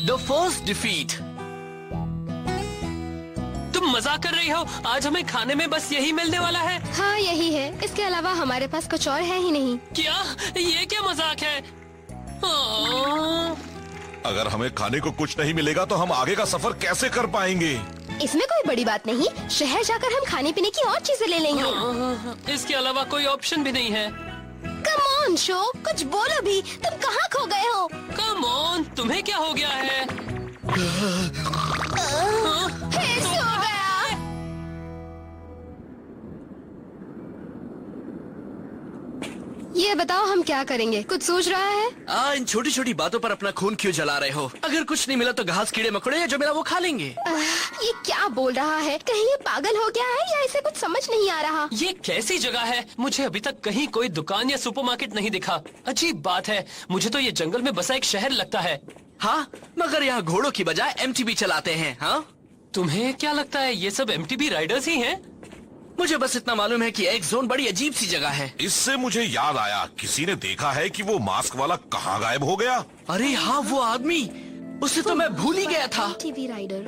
The first defeat. तुम मजाक कर रही हो? आज हमें खाने में बस यही मिलने वाला है? हाँ यही है, इसके अलावा हमारे पास कुछ और है ही नहीं। क्या? ये क्या मजाक है? अगर हमें खाने को कुछ नहीं मिलेगा तो हम आगे का सफर कैसे कर पाएंगे? इसमें कोई बड़ी बात नहीं, शहर जाकर हम खाने पीने की और चीजें ले लेंगे। इसके अलावा कोई ऑप्शन भी नहीं है। कम ऑन शो, कुछ बोलो भी, तुम कहाँ खो गए हो? कम ऑन, तुम्हें क्या हो गया है? फिर सो गया। ये बताओ हम क्या करेंगे, कुछ सोच रहा है? इन छोटी छोटी बातों पर अपना खून क्यों जला रहे हो? अगर कुछ नहीं मिला तो घास कीड़े मकोड़े जो मिला वो खा लेंगे। ये क्या बोल रहा है? कहीं ये पागल हो गया है या इसे कुछ समझ नहीं आ रहा? ये कैसी जगह है? मुझे अभी तक कहीं कोई दुकान या सुपरमार्केट नहीं दिखा। अजीब बात है, मुझे तो ये जंगल में बसा एक शहर लगता है। हाँ, मगर यहाँ घोड़ों की बजाय एमटीबी चलाते हैं। हाँ, तुम्हें क्या लगता है ये सब एमटीबी राइडर्स ही हैं? मुझे बस इतना मालूम है कि एक्स जोन बड़ी अजीब सी जगह है। इससे मुझे याद आया, किसी ने देखा है कि वो मास्क वाला कहाँ गायब हो गया? अरे हाँ, वो आदमी, उसे तो मैं भूल ही गया था। TV rider.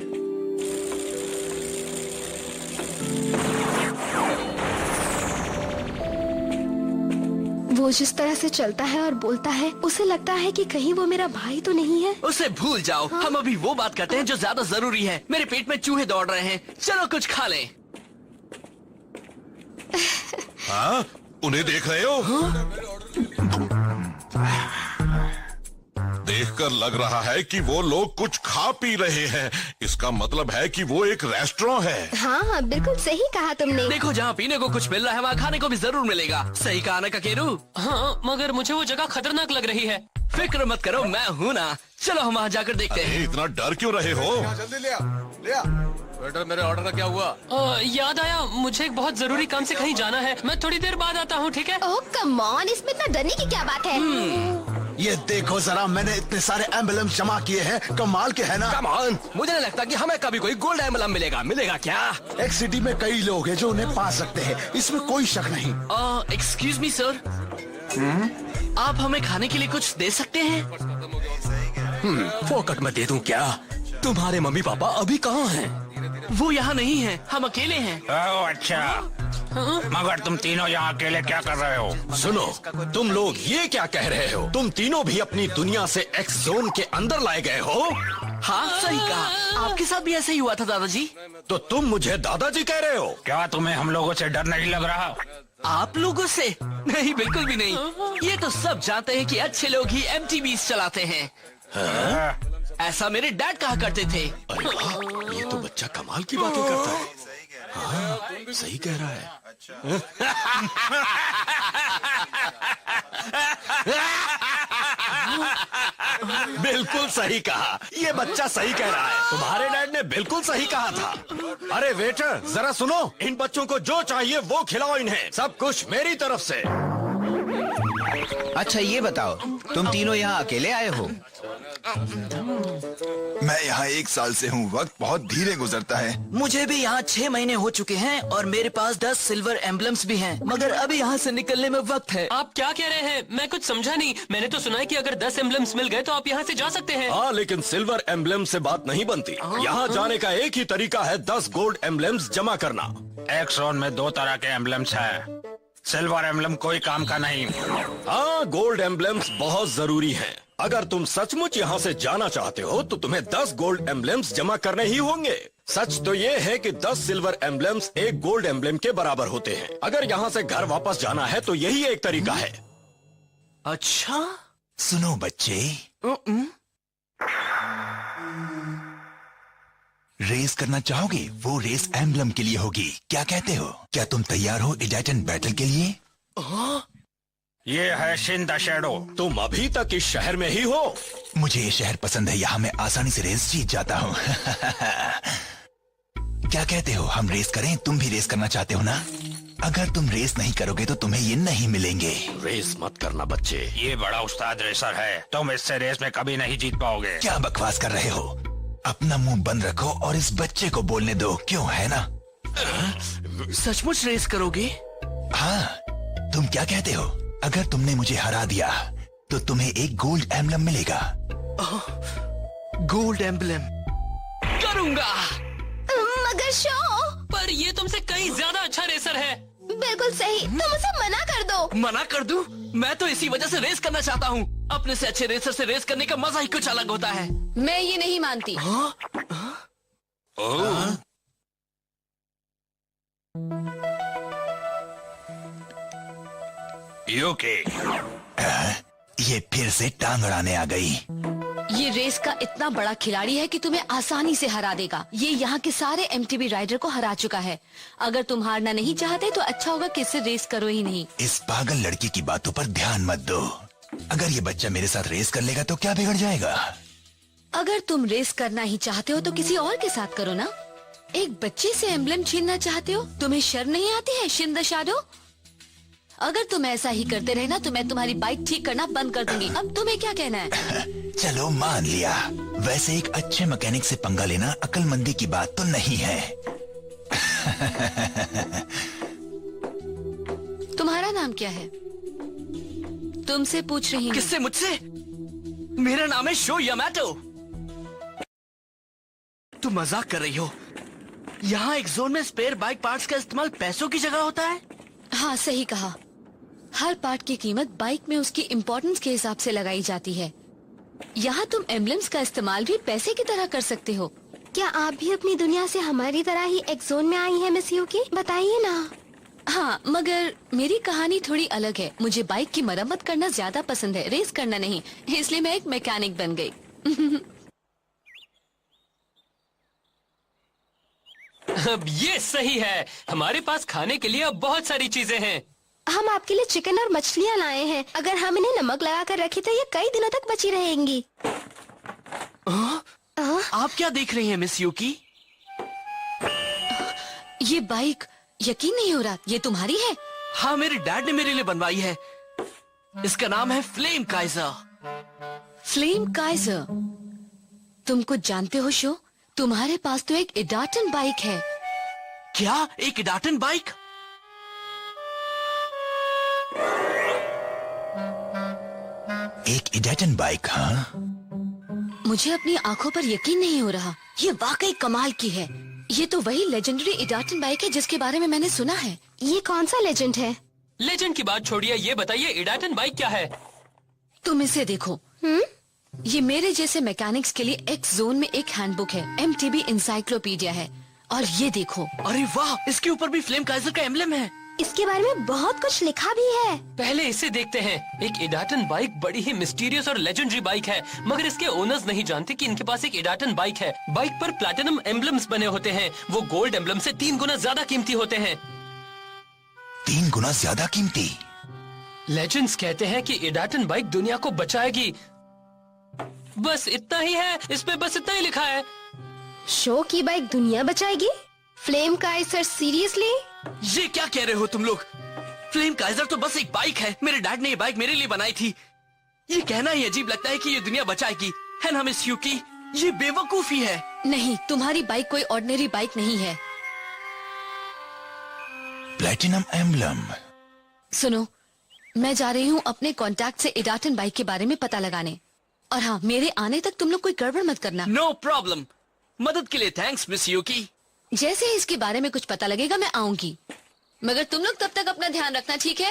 वो जिस तरह से चलता है और बोलता है, उसे लगता है कि कहीं वो मेरा भाई तो नहीं है। उसे भूल जाओ। हाँ? हम अभी वो बात करते हैं जो ज्यादा जरूरी है। मेरे पेट में चूहे दौड़ रहे हैं, चलो कुछ खा लें। हाँ? उन्हें देख रहे हो? हाँ? देखकर लग रहा है कि वो लोग कुछ खा पी रहे हैं। इसका मतलब है कि वो एक रेस्टोरेंट है। हाँ बिल्कुल सही कहा तुमने। देखो, जहाँ पीने को कुछ मिल रहा है वहाँ खाने को भी जरूर मिलेगा। सही कहा ना ककेरू? हाँ, मगर मुझे वो जगह खतरनाक लग रही है। फिक्र मत करो, मैं हूँ ना। चलो हम वहाँ जाकर देखते हैं। इतना डर क्यों रहे हो? जल्दी ले आ। वेटर, मेरे ऑर्डर का क्या हुआ? याद आया, मुझे एक बहुत जरूरी काम से कहीं जाना है। मैं थोड़ी देर बाद आता हूँ, ठीक है? ओह कम ऑन, इसमें इतना डरने की क्या बात है? ये देखो जरा, मैंने इतने सारे एम्बुलेंस जमा किए हैं, कमाल के है ना? कम ऑन, मुझे नहीं लगता कि हमें कभी कोई गोल्ड एम्बलम मिलेगा। मिलेगा क्या? एक सिटी में कई लोग हैं जो उन्हें पा सकते हैं, इसमें कोई शक नहीं। एक्सक्यूज मी सर, आप हमें खाने के लिए कुछ दे सकते हैं? फोकट में दे दूं क्या? तुम्हारे मम्मी पापा अभी कहाँ हैं? वो यहाँ नहीं है, हम अकेले हैं। ओह अच्छा, मगर तुम तीनों यहाँ अकेले क्या कर रहे हो? सुनो, तुम लोग ये क्या कह रहे हो? तुम तीनों भी अपनी दुनिया से एक्स जोन के अंदर लाए गए हो? हाँ सही कहा, आपके साथ भी ऐसा ही हुआ था दादाजी। तो तुम मुझे दादाजी कह रहे हो? क्या तुम्हें हम लोगों से डर नहीं लग रहा? आप लोगों से? नहीं, बिल्कुल भी नहीं। ये तो सब जानते हैं कि अच्छे लोग ही एमटीबीज चलाते हैं। ऐसा मेरे डैड कहा करते थे। अरे वाह, ये तो बच्चा कमाल की बातें करता है। हाँ, सही कह रहा है। बिल्कुल सही कहा, ये बच्चा सही कह रहा है। तुम्हारे डैड ने बिल्कुल सही कहा था। अरे वेटर, जरा सुनो, इन बच्चों को जो चाहिए वो खिलाओ इन्हें। सब कुछ मेरी तरफ से। अच्छा ये बताओ, तुम तीनों यहाँ अकेले आए हो? मैं यहाँ 1 साल से हूँ, वक्त बहुत धीरे गुजरता है। मुझे भी यहाँ 6 महीने हो चुके हैं और मेरे पास 10 सिल्वर एम्बलम्स भी हैं, मगर अभी यहाँ से निकलने में वक्त है। आप क्या कह रहे हैं? मैं कुछ समझा नहीं। मैंने तो सुना है कि अगर 10 एम्बलम्स मिल गए तो आप यहाँ से जा सकते हैं। हाँ, लेकिन सिल्वर एम्बलम से बात नहीं बनती। यहाँ जाने का एक ही तरीका है, 10 गोल्ड एम्बलम्स जमा करना। एक्स जोन में 2 तरह के एम्बलम्स हैं। सिल्वर एम्बलम कोई काम का नहीं। हाँ, गोल्ड एम्बलम्स बहुत जरूरी हैं। अगर तुम सचमुच यहाँ से जाना चाहते हो तो तुम्हें 10 गोल्ड एम्बलम्स जमा करने ही होंगे। सच तो ये है कि 10 सिल्वर एम्बलम्स एक गोल्ड एम्बलम के बराबर होते हैं। अगर यहाँ से घर वापस जाना है तो यही एक तरीका है। अच्छा, सुनो बच्चे, रेस करना चाहोगे? वो रेस एम्बलम के लिए होगी, क्या कहते हो? क्या तुम तैयार हो इडाइटन बैटल के लिए? ये है शिन द शैडो। तुम अभी तक इस शहर में ही हो? मुझे ये शहर पसंद है, यहाँ मैं आसानी से रेस जीत जाता हूँ। क्या कहते हो, हम रेस करें? तुम भी रेस करना चाहते हो ना? अगर तुम रेस नहीं करोगे तो तुम्हें ये नहीं मिलेंगे। रेस मत करना बच्चे। ये बड़ा उस्ताद रेसर है, तुम इससे रेस में कभी नहीं जीत पाओगे। क्या बकवास कर रहे हो? अपना मुंह बंद रखो और इस बच्चे को बोलने दो, क्यों है ना? सचमुच रेस करोगे? हाँ, तुम क्या कहते हो? अगर तुमने मुझे हरा दिया तो तुम्हें एक गोल्ड एम्बलम मिलेगा। गोल्ड एम्बलम करूंगा। मगर शो, पर ये तुमसे कहीं ज्यादा अच्छा रेसर है। बिल्कुल सही, तुम उसे मना कर दो। मना कर दूं? मैं तो इसी वजह से रेस करना चाहता हूँ। अपने से अच्छे रेसर से रेस करने का मजा ही कुछ अलग होता है। मैं ये नहीं मानती। यूकी, ये फिर से टांग अड़ाने आ गई। ये रेस का इतना बड़ा खिलाड़ी है कि तुम्हें आसानी से हरा देगा। ये यहाँ के सारे एमटीबी राइडर को हरा चुका है। अगर तुम हारना नहीं चाहते तो अच्छा होगा कि इससे रेस करो ही नहीं। इस पागल लड़की की बातों पर ध्यान मत दो। अगर ये बच्चा मेरे साथ रेस कर लेगा तो क्या बिगड़ जाएगा? अगर तुम रेस करना ही चाहते हो तो किसी और के साथ करो ना। एक बच्चे से एम्बलम छीनना चाहते हो? तुम्हें शर्म नहीं आती है शिन द शैडो? अगर तुम ऐसा ही करते रहे ना तो मैं तुम्हारी बाइक ठीक करना बंद कर दूंगी। अब तुम्हें क्या कहना है? चलो मान लिया। वैसे एक अच्छे मैकेनिक से पंगा लेना अक्लमंदी की बात तो नहीं है। तुम्हारा नाम क्या है? तुमसे पूछ रही हूँ। किससे? मुझसे? मेरा नाम है शो यामाटो। तुम मजाक कर रही हो? यहाँ एक जोन में स्पेयर बाइक पार्ट्स का इस्तेमाल पैसों की जगह होता है? हाँ सही कहा। हर पार्ट की कीमत बाइक में उसकी इम्पोर्टेंस के हिसाब से लगाई जाती है। यहाँ तुम एम्बलम्स का इस्तेमाल भी पैसे की तरह कर सकते हो। क्या आप भी अपनी दुनिया से हमारी तरह ही एक जोन में आई हैं मिस यूकी? बताइए ना। हाँ, मगर मेरी कहानी थोड़ी अलग है। मुझे बाइक की मरम्मत करना ज्यादा पसंद है, रेस करना नहीं। इसलिए मैं एक मैकेनिक बन गई। अब ये सही है। हमारे पास खाने के लिए अब बहुत सारी चीजें हैं। हम आपके लिए चिकन और मछलियाँ लाए हैं। अगर हम इन्हें नमक लगा कर रखें तो ये कई दिनों तक बची रहेंगी। आप क्या देख रही हैं मिस यूकी? ये बाइक यकीन नहीं हो रहा, ये तुम्हारी है? हाँ, मेरे डैड ने मेरे लिए बनवाई है। इसका नाम है फ्लेम काइजर। Flame Kaizer? तुम कुछ जानते हो शो? तुम्हारे पास तो एक इडाटन बाइक है। क्या? एक इडाटन बाइक? एक इडाटन बाइक? हाँ, मुझे अपनी आंखों पर यकीन नहीं हो रहा। ये वाकई कमाल की है। ये तो वही लेजेंडरी इडाटन बाइक है जिसके बारे में मैंने सुना है। ये कौन सा लेजेंड है? लेजेंड की बात छोड़िए, ये बताइए इडाटन बाइक क्या है? तुम इसे देखो। ये मेरे जैसे मैकेनिक्स के लिए एक्स जोन में एक हैंडबुक है। एमटीबी इंसाइक्लोपीडिया है। और ये देखो। अरे वाह, इसके ऊपर भी फ्लेम काइजर का एम्बलम है। इसके बारे में बहुत कुछ लिखा भी है। पहले इसे देखते हैं। एक इडाटन बाइक बड़ी ही मिस्टीरियस और लेजेंडरी बाइक है, मगर इसके ओनर्स नहीं जानते कि इनके पास एक इडाटन बाइक है। बाइक पर प्लैटिनम एम्बलम्स बने होते हैं। वो गोल्ड एम्बलम से 3 गुना ज्यादा कीमती होते हैं। 3 गुना ज्यादा कीमती? लेजेंड्स कहते हैं कि इडाटन बाइक दुनिया को बचाएगी। बस इतना ही है, इस पे बस इतना ही लिखा है। शो की बाइक दुनिया बचाएगी? Flame Kaizer seriously? ये क्या कह रहे हो तुम लोग? फ्लेम काइजर तो बस एक बाइक है। मेरे डैड ने ये बाइक मेरे लिए बनाई थी। ये कहना ही अजीब लगता है कि ये दुनिया बचाएगी, है ना मिस यूकी? ये बेवकूफी है। नहीं, तुम्हारी बाइक कोई ऑर्डिनरी बाइक नहीं है। Platinum emblem? सुनो, मैं जा रही हूँ अपने कॉन्टैक्ट से इडाटन बाइक के बारे में पता लगाने। और हाँ, मेरे आने तक तुम लोग कोई गड़बड़ मत करना। No problem. मदद के लिए थैंक्स मिस यूकी। जैसे ही इसके बारे में कुछ पता लगेगा मैं आऊंगी। मगर तुम लोग तब तक अपना ध्यान रखना, ठीक है?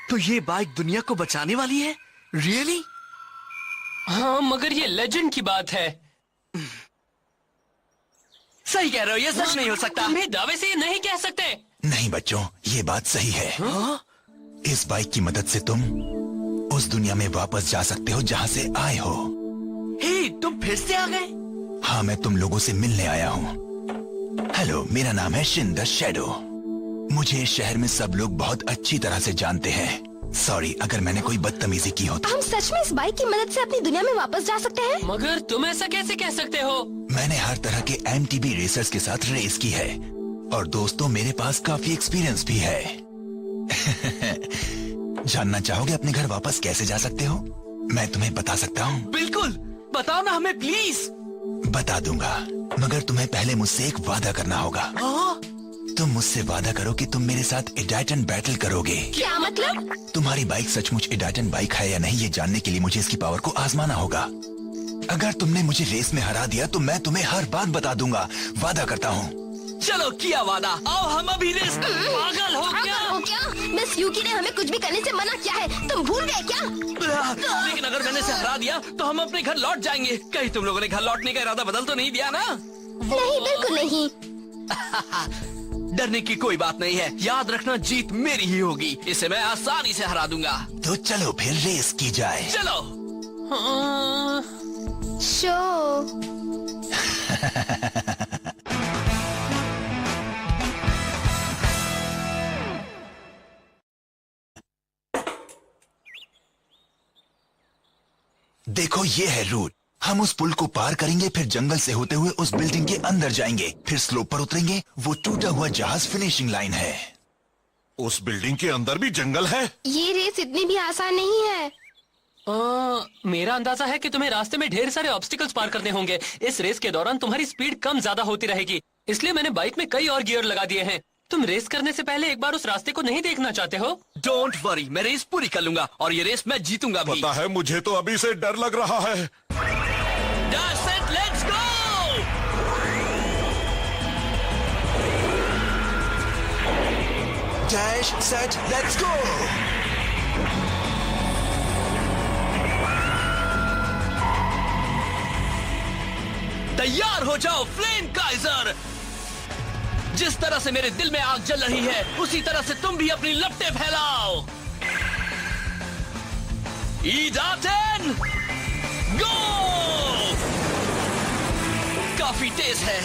तो ये बाइक दुनिया को बचाने वाली है? रियली? हाँ, मगर ये लेजेंड की बात है। सही कह रहे हो, ये सच नहीं हो सकता। तुम्हें दावे से ये नहीं कह सकते। नहीं बच्चों, ये बात सही है। इस बाइक की मदद से तुम उस दुनिया में वापस जा सकते हो जहाँ से आए हो। हे, तुम फिर से आ गए? हाँ, मैं तुम लोगों से मिलने आया हूँ। हेलो, मेरा नाम है शिन द शैडो। मुझे इस शहर में सब लोग बहुत अच्छी तरह से जानते हैं। सॉरी अगर मैंने कोई बदतमीजी की हो तो। हम सच में इस बाइक की मदद से अपनी दुनिया में वापस जा सकते हैं? मगर तुम ऐसा कैसे कह सकते हो? मैंने हर तरह के एमटीबी रेसर्स के साथ रेस की है और दोस्तों मेरे पास काफी एक्सपीरियंस भी है। जानना चाहोगे अपने घर वापस कैसे जा सकते हो? मैं तुम्हें बता सकता हूँ। बिल्कुल, बताओ ना हमें प्लीज। बता दूंगा, मगर तुम्हें पहले मुझसे एक वादा करना होगा। तुम मुझसे वादा करो कि तुम मेरे साथ इडाटन बैटल करोगे। क्या मतलब? तुम्हारी बाइक सचमुच इडाटन बाइक है या नहीं ये जानने के लिए मुझे इसकी पावर को आजमाना होगा। अगर तुमने मुझे रेस में हरा दिया तो मैं तुम्हें हर बात बता दूंगा, वादा करता हूँ। चलो किया वादा, आओ हम अभी रेस। पागल हो क्या? हो क्या? मिस यूकी ने हमें कुछ भी करने से मना किया है, तुम भूल गए क्या? लेकिन अगर मैंने इसे हरा दिया तो हम अपने घर लौट जाएंगे। कहीं तुम लोगों ने घर लौटने का इरादा बदल तो नहीं दिया ना? नहीं, बिल्कुल नहीं। डरने की कोई बात नहीं है, याद रखना जीत मेरी ही होगी। इसे मैं आसानी से हरा दूंगा। तो चलो फिर रेस की जाए। चलो। शो। देखो ये है रूट। हम उस पुल को पार करेंगे, फिर जंगल से होते हुए उस बिल्डिंग के अंदर जाएंगे, फिर स्लोप पर उतरेंगे। वो टूटा हुआ जहाज फिनिशिंग लाइन है। उस बिल्डिंग के अंदर भी जंगल है? ये रेस इतनी भी आसान नहीं है। मेरा अंदाजा है कि तुम्हें रास्ते में ढेर सारे ऑब्स्टिकल्स पार करने होंगे। इस रेस के दौरान तुम्हारी स्पीड कम ज्यादा होती रहेगी, इसलिए मैंने बाइक में कई और गियर लगा दिए हैं। तुम रेस करने से पहले एक बार उस रास्ते को नहीं देखना चाहते हो? डोंट वरी, मैं रेस पूरी कर लूंगा और ये रेस मैं जीतूंगा भी। पता है, मुझे तो अभी से डर लग रहा है। That's it, let's go! Dash set let's go. तैयार हो जाओ फ्लेम काइजर। जिस तरह से मेरे दिल में आग जल रही है, उसी तरह से तुम भी अपनी लपटें फैलाओ। ईडाटन गो! काफी तेज है।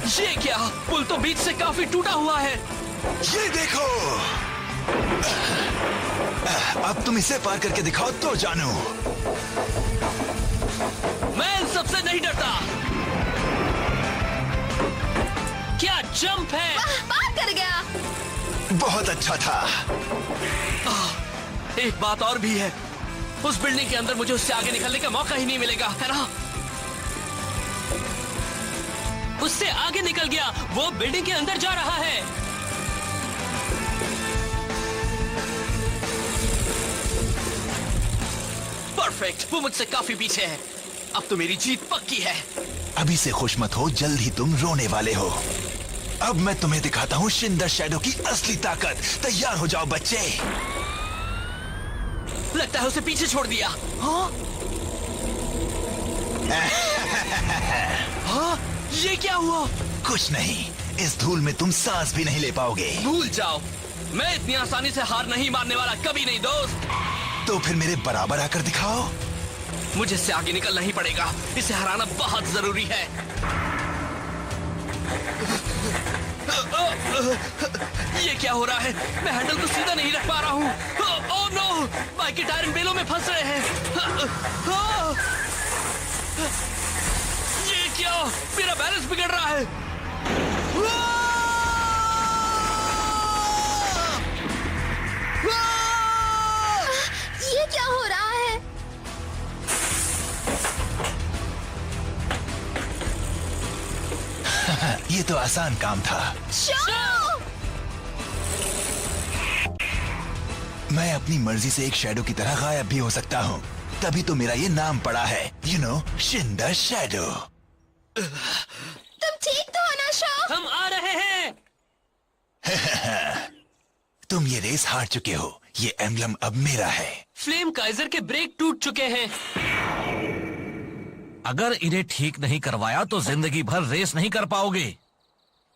ये क्या? पुल तो बीच से काफी टूटा हुआ है। ये देखो, अब तुम इसे पार करके दिखाओ तो जानू। मैं इन सबसे नहीं डरता। क्या जंप है! पार कर गया। बहुत अच्छा था। एक बात और भी है, उस बिल्डिंग के अंदर मुझे उससे आगे निकलने का मौका ही नहीं मिलेगा, है ना? उससे आगे निकल गया, वो बिल्डिंग के अंदर जा रहा है। परफेक्ट, वो मुझसे काफी पीछे है। अब तो मेरी जीत पक्की है। अभी से खुश मत हो, जल्द ही तुम रोने वाले हो। अब मैं तुम्हें दिखाता हूँ शिन द शैडो की असली ताकत। तैयार हो जाओ बच्चे। लगता है उसे पीछे छोड़ दिया। हाँ? हाँ? ये क्या हुआ? कुछ नहीं, इस धूल में तुम सांस भी नहीं ले पाओगे। भूल जाओ, मैं इतनी आसानी से हार नहीं मानने वाला, कभी नहीं दोस्त। तो फिर मेरे बराबर आकर दिखाओ। मुझे इससे आगे निकलना ही पड़ेगा, इसे हराना बहुत जरूरी है। ये क्या हो रहा है? मैं हैंडल को सीधा नहीं रख पा रहा हूँ। ओह नो, बाइक के टायर इन बेलों में फंस रहे हैं। ये क्या? मेरा बैलेंस बिगड़ रहा है। ये क्या हो रहा है? ये तो आसान काम था। मैं अपनी मर्जी से एक शैडो की तरह गायब भी हो सकता हूँ, तभी तो मेरा ये नाम पड़ा है, you know, Shin the shadow. तुम ठीक तो हो ना शो? हम आ रहे हैं। तुम ये रेस हार चुके हो, ये एम्बलम अब मेरा है। फ्लेम काइजर के ब्रेक टूट चुके हैं। अगर इन्हें ठीक नहीं करवाया तो जिंदगी भर रेस नहीं कर पाओगे।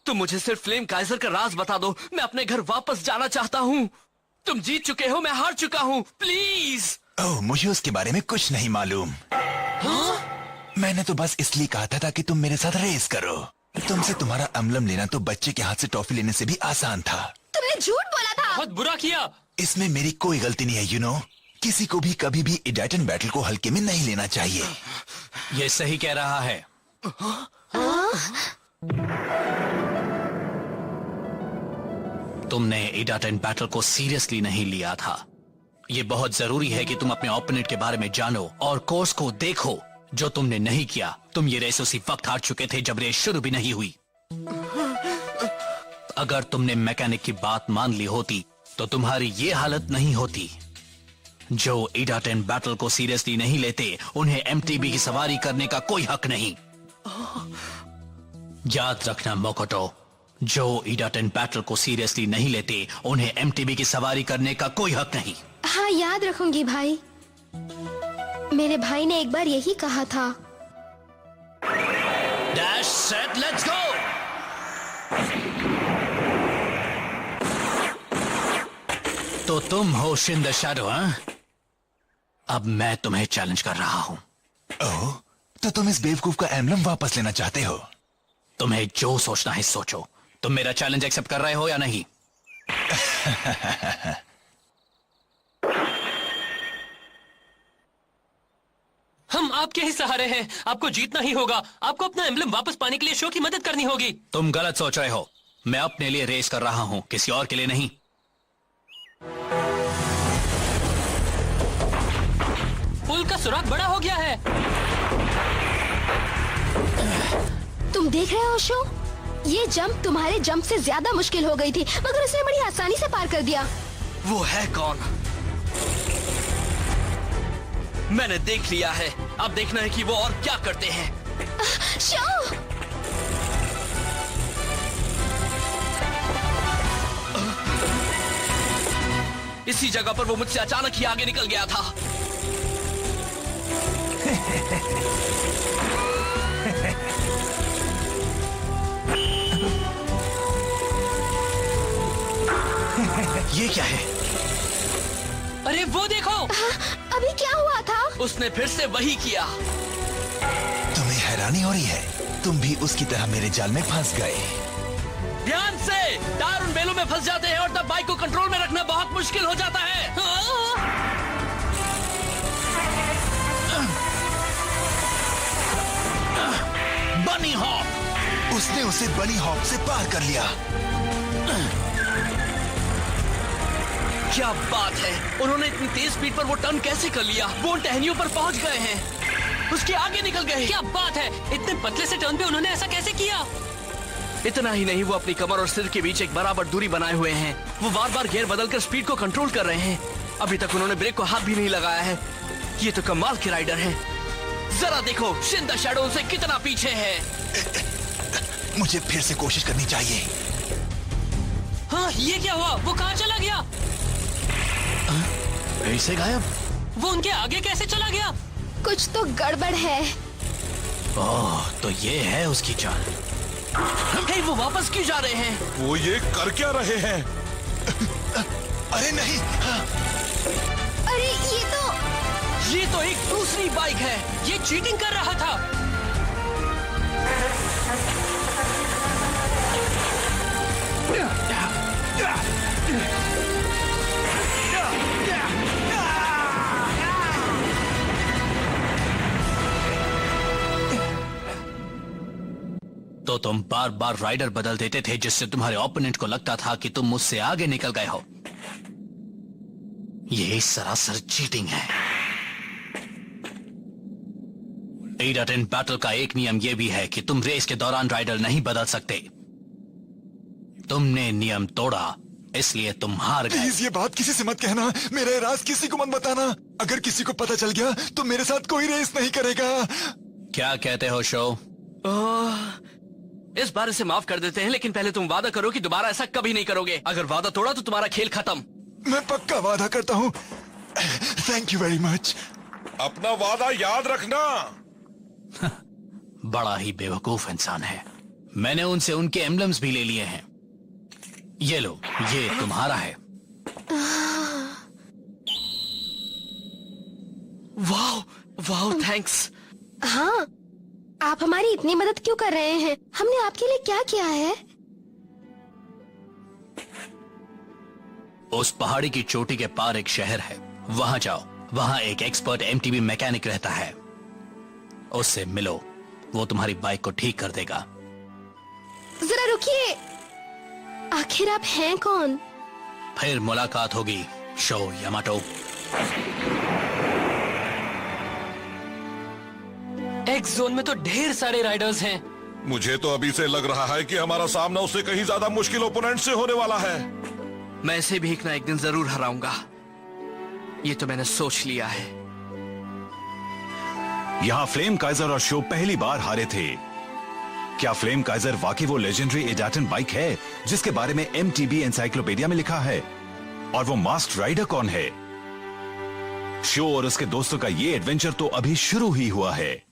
तुम मुझे सिर्फ फ्लेम काइजर का राज बता दो, मैं अपने घर वापस जाना चाहता हूँ। तुम जीत चुके हो, मैं हार चुका हूँ, प्लीज। ओह, मुझे उसके बारे में कुछ नहीं मालूम। मैंने तो बस इसलिए कहा था ताकि तुम मेरे साथ रेस करो। तुमसे तुम्हारा अम्लम लेना तो बच्चे के हाथ से टॉफी लेने से भी आसान था। तुमने झूठ बोला था। बहुत बुरा किया। इसमें मेरी कोई गलती नहीं है, यू नो। किसी को भी कभी भी इडाटन बैटल को हल्के में नहीं लेना चाहिए। ये सही कह रहा है। तुमने इडाटन बैटल को सीरियसली नहीं लिया था। ये बहुत जरूरी है कि तुम अपने ओपोनेंट के बारे में जानो और कोर्स को देखो, जो तुमने नहीं किया। तुम ये रेस उसी वक्त हार चुके थे जब रेस शुरू भी नहीं हुई। अगर तुमने मैकेनिक की बात मान ली होती तो तुम्हारी ये हालत नहीं होती। जो इडाटन बैटल को सीरियसली नहीं लेते उन्हें एमटीबी की सवारी करने का कोई हक नहीं। याद रखना मोकोटो, जो इडाटन बैटल को सीरियसली नहीं लेते उन्हें एमटीबी की सवारी करने का कोई हक नहीं। हाँ, याद रखूंगी भाई। मेरे भाई ने एक बार यही कहा था। Dash set let's go. तो तुम हो शिन द शैडो, हाँ? अब मैं तुम्हें चैलेंज कर रहा हूं। ओह, तो तुम इस बेवकूफ का एम्बलम वापस लेना चाहते हो? तुम्हें जो सोचना है सोचो। तुम मेरा चैलेंज एक्सेप्ट कर रहे हो या नहीं? हम आपके ही सहारे हैं, आपको जीतना ही होगा। आपको अपना एम्बलम वापस पाने के लिए शो की मदद करनी होगी। तुम गलत सोच रहे हो। मैं अपने लिए रेस कर रहा हूं, किसी और के लिए नहीं। पुल का सुराग बड़ा हो गया है। तुम देख रहे हो शो? ये जंप तुम्हारे जंप से ज्यादा मुश्किल हो गई थी, मगर उसने बड़ी आसानी से पार कर दिया। वो है कौन? मैंने देख लिया है, अब देखना है कि वो और क्या करते हैं। शो! इसी जगह पर वो मुझसे अचानक ही आगे निकल गया था। ये क्या है? अरे वो देखो। अभी क्या हुआ था? उसने फिर से वही किया। तुम्हें हैरानी हो रही है? तुम भी उसकी तरह मेरे जाल में फंस गए। ध्यान से, टायर उन बेलों में फंस जाते हैं और तब बाइक को कंट्रोल में रखना बहुत मुश्किल हो जाता है। बनी हॉप! उसने उसे बनी हॉप से पार कर लिया। क्या बात है, उन्होंने इतनी तेज स्पीड पर वो टर्न कैसे कर लिया? वो उन टहनियों पर पहुंच गए हैं, उसके आगे निकल गए। क्या बात है, इतने पतले से टर्न पे उन्होंने ऐसा कैसे किया? इतना ही नहीं, वो अपनी कमर और सिर के बीच एक बराबर दूरी बनाए हुए हैं। वो बार बार गियर बदलकर स्पीड को कंट्रोल कर रहे हैं। अभी तक उन्होंने ब्रेक को हाथ भी नहीं लगाया है। ये तो कमाल के राइडर हैं। जरा देखो, शिन द शैडो से कितना पीछे है। मुझे फिर से कोशिश करनी चाहिए। हाँ, ये क्या हुआ? वो कहाँ चला गया? फिर से गायब? वो उनके आगे कैसे चला गया? कुछ तो गड़बड़ है। ओह, तो ये है उसकी चाल। हे, वो वापस क्यों जा रहे हैं? वो ये कर क्या रहे हैं? अरे नहीं! अरे ये तो एक दूसरी बाइक है। ये चीटिंग कर रहा था। तो तुम बार बार राइडर बदल देते थे, जिससे तुम्हारे ओपोनेंट को लगता था कि तुम मुझसे आगे निकल गए हो। यही सरासर चीटिंग है। इडाटन बैटल का एक नियम यह भी है कि तुम रेस के दौरान राइडर नहीं बदल सकते। तुमने नियम तोड़ा, इसलिए तुम हार गए। प्लीज ये बात किसी से मत कहना। मेरा राज किसी को मत बताना। अगर किसी को पता चल गया तो मेरे साथ कोई रेस नहीं करेगा। क्या कहते हो शो? इस बार इसे माफ कर देते हैं, लेकिन पहले तुम वादा करो कि दोबारा ऐसा कभी नहीं करोगे। अगर वादा तोड़ा तो तुम्हारा खेल खत्म। मैं पक्का वादा करता हूँ। Thank you very much. अपना वादा याद रखना। बड़ा ही बेवकूफ इंसान है। मैंने उनसे उनके एम्बलम्स भी ले लिए हैं। ये लो, ये तुम्हारा है। वाह वाह, थैंक्स। हाँ, आप हमारी इतनी मदद क्यों कर रहे हैं? हमने आपके लिए क्या किया है? उस पहाड़ी की चोटी के पार एक शहर है, वहां जाओ। वहां एक एक्सपर्ट एमटीबी मैकेनिक रहता है, उससे मिलो। वो तुम्हारी बाइक को ठीक कर देगा। जरा रुकिए, आखिर आप हैं कौन? फिर मुलाकात होगी शो यामाटो। एक्स जोन में तो ढेर सारे राइडर्स हैं। मुझे तो अभी से लग रहा है कि हमारा सामना उससे कहीं ज्यादा मुश्किल ओपोनेंट से होने वाला है। मैं इसे भी एक ना एक दिन जरूर हराऊंगा। ये तो मैंने सोच लिया है। यहाँ फ्लेम काइजर और शो पहली बार हारे थे। क्या फ्लेम काइजर वाकई वो लेजेंडरी एडाटन बाइक है जिसके बारे में MTB एनसाइक्लोपीडिया में लिखा है? और वो मास्क राइडर कौन है? शो और उसके दोस्तों का ये एडवेंचर तो अभी शुरू ही हुआ है।